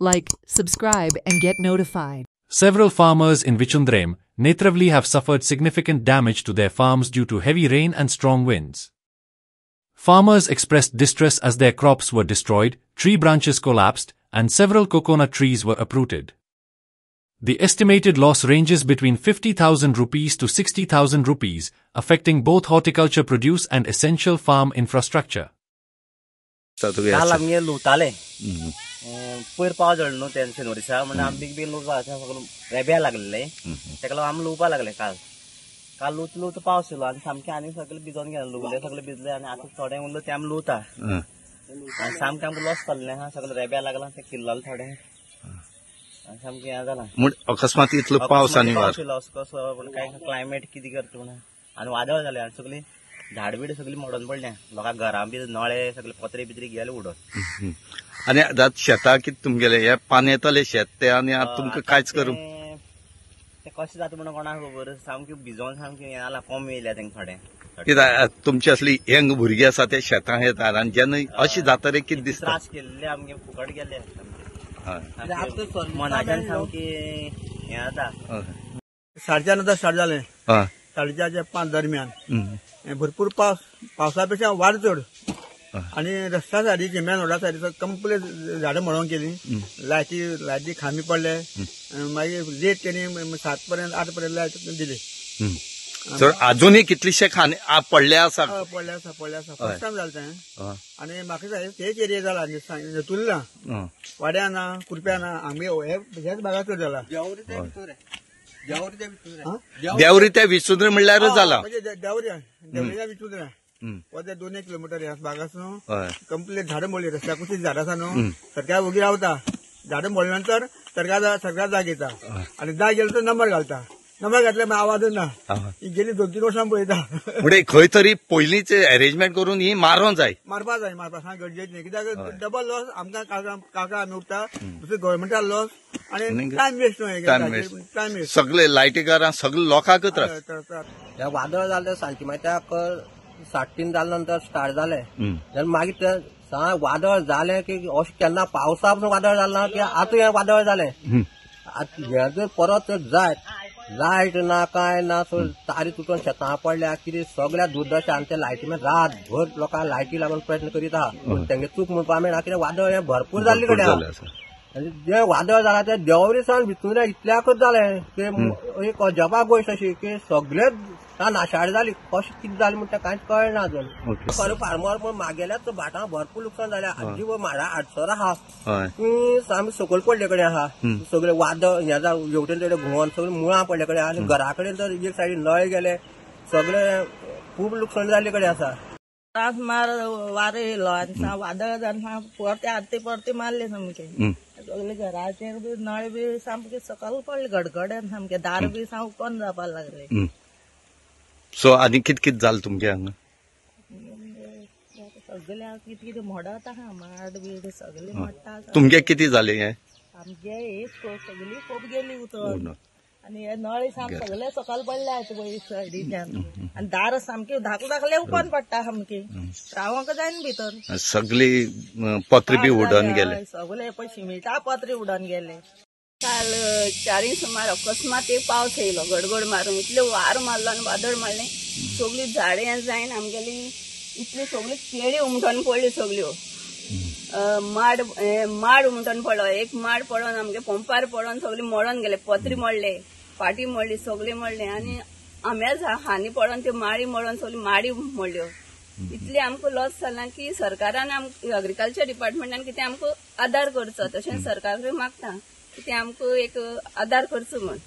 like, subscribe and get notified. Several farmers in Vichundrem, Netravli have suffered significant damage to their farms due to heavy rain and strong winds. Farmers expressed distress as their crops were destroyed, tree branches collapsed, and several coconut trees were uprooted. The estimated loss ranges between 50,000 rupees to 60,000 rupees, affecting both horticulture produce and essential farm infrastructure. काल आमगे लुताले पयर पावस जळ न्हू ते शेनवरीसा म्हणजे आंबीक बी loose सगळं रेब्या लागलेले तेका लागून आमी लुवपा लागले काल लूत पावस येयलो आनी सामकें आनी सगळें भिजोन गेले लुगले सगळे भिजले आनी आतां थोडे उरलो ते आमी लुवता आनी सामकें आमकां लॉस जाल्लें आहा सगळें रेब्या लागलां ते किल्लले थोडे आनी सामकें हें जालां अकस्मात इतलो पावस आनी लॉस कसो पूण काय क्लायमेट कितें करता म्हणून आनी वादळ जालें आनी सगळीं झाड बीड सगळी मोडून पडल्या लोकांक घरां बी नळे सगळे पत्रे बित्री गेले उडोन आनी आतां शेतां कितें तुमगेले हे पानी येतले शेत ते आनी आतां तुमकां कांयच करूं ते कशें जाता म्हणून कोणाक खबर सामकें भिजोन सामकें हें जालां कोंब येयल्या तेंका थोडे कित्याक तुमची असली यंग भुरगीं आसा ते शेतां येतात आनी जेन्ना अशें जाता रे कितें दिसता त्रास केल्ले आमगे फुकट गेले मनाच्यान सामकें हें जाता 4:30 स्टार्ट जालें 4:30 दरम्यान भरपूर पावसापेक्षा वाड चड आणि रस्त्या सायडीची मेन रोडा सायडीचो कंप्लीट झाडां मळोवन केली लायटी खांबे पडले मागीर लेट तेणी 7 पर्यंत 8 पर्यंत लायट दिली तर अजूनही कितलीशे खाने पडले आसा पडले आसा फर्स्ट टायम जालें तें आनी म्हाका जाय तेच एरिया जाला तुल्ला वाड्या ना कुरप्या ना आमी हेच भागात चड जाला देवरी ते विचुंद्रे म्हणल्यार जाला देवऱ्या विचुंद्रे ते 2 किलोमीटर ह्या भागासून कंप्लीट झाडां मोडली रस्त्या कुशीच झाडां आसा न्हू सरकार वगैरे रावता झाडां मोडल्या नंतर सरकार जाग येता आनी जाग गेलो तर नंबर घालता नंबर घातले मागीर आवाजच ना गेली 2-3 वर्सां पळयता म्हणजे खंय तरी पयलींच अरेंजमेंट करून ही मारूंक जाय मारपा सांग गरजेचें न्ही कित्याक डबल लॉस आमकां काका आमी उठता दुसरे गव्हर्मेंटाक लॉस आनी टायम वेस्ट टायम वेस्ट सगळे लायटीकारां सगळे लोकांक त्रास ह्या वादळ जालें सांजचे मागीर 3:30 जाले नंतर स्टार्ट जालें मागीर ते वादळ जालें की अशें केन्ना पावसा पसून वादळ जालें ना की आतां हें वादळ जालें हें जर परत लायट ना काय ना तारी तुटून शेतां पडल्या कितें सगळ्या दुर्दशा आनी ते लायटी मागीर रातभर लोकांक लायटी लागून प्रयत्न करीत आहा तेंगे चूक म्हणपा मेळना कित्याक वादळ हें भरपूर जाल्ले कडेन आनी जे वादळ जाला ते देवरीसान भितून इतल्याकच जालें की एक अजबा गोश्ट अशी की सगळे नाशाडी जाली कशें कितें जालें म्हणटा कांयच कळना अजून खरें फार्मर पूण म्हागेल्याच भाटां भरपूर लुकसाण जालें आजी म्हाडा आडसर आहा सामकें सकयल पडले कडेन आहा सगळे वादळ हें हेवटेन तेवटेन घुंवोन सगळे मुळां पडले कडेन आनी घरा कडेन तर एक सायडीन नळे गेले सगळे खूब लुकसाण जाल्ले कडेन आसा तास मार वारो येयलो आनी वादळ जावन परते मारले सामके सगळे घराचे बी नळे बी सामके सकयल पडले गडगड्यान सामके दार बी सामकोन जावपा लागले सो आनी कितें जालें तुमगे हांगा सगळे कितें मोडत आहा माड बीड सगळे मोडटा तुमगे कितें जालें हें आमगे एक सगळी खूब गेली उतर आनी हे नळे साम सगळे सकयल पडले पळय सायडीच्यान आनी दार सामके धाकले ओपन पडटा सामके रावंक जायना भितर सगळी पत्री बी उडोवन गेले सगळे पळय शिमिटा पत्री उडोवन गेले काल 4 सुमार अकस्मात एक पावस येयलो गडगड मारून इतले वार मारलो आनी वादळ मारलें सगळी झाडां हें जायन आमगेली इतली सगळी केळी उमटोन पडली सगळ्यो माड उमटोन पडलो एक माड पडोन आमगे पंपार पडोन सगळी मोडोन गेले पत्री मोडले फाटी मोडली सगळी मोडले आनी आंब्याच हानी पडोन त्यो माडी मोडोन सगळी माडी मोडल्यो इतली आमकां लॉस जाला की सरकारान एग्रीकल्चर डिपार्टमेंटान कितें आमकां आदार करचो तशें सरकार मागता की ते आमकां एक आदार करचो म्हण